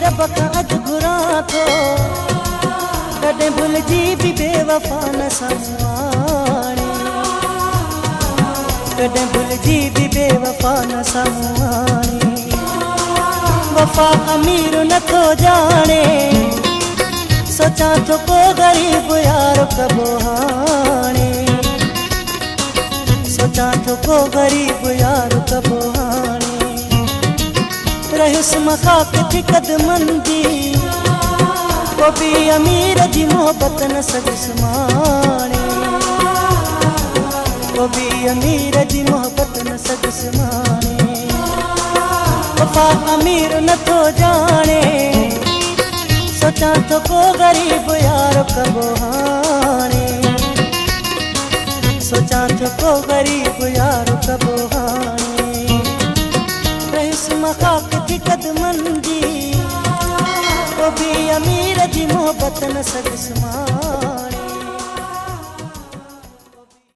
रब खां अॼु घुरां थो, कॾहिं भुलिजी बि बेवफ़ा न साम्हूं, कॾहिं भुलिजी बि बेवफ़ा न साम्हूं। वफ़ा अमीर नथो ॼाणे, सोचां थो को ग़रीब यार कबो हाणे, सोचां थो को ग़रीब यार कबो हाणे। रहिस मखाक थी क़दमनि जी, को बि अमीर जी मोहबत न सघिस माणे, को बि अमीर जी मोहबत न सघिस माणे। वफ़ा अमीर नथो ॼाणे, सोचां थो को ग़रीब यार कबो हाणे, सोचां थो को ग़रीब यार कबो हाणे। रहिस मखाक थी क़दमनि जी, को बि अमीर जी मोहबत न सघिस माणे।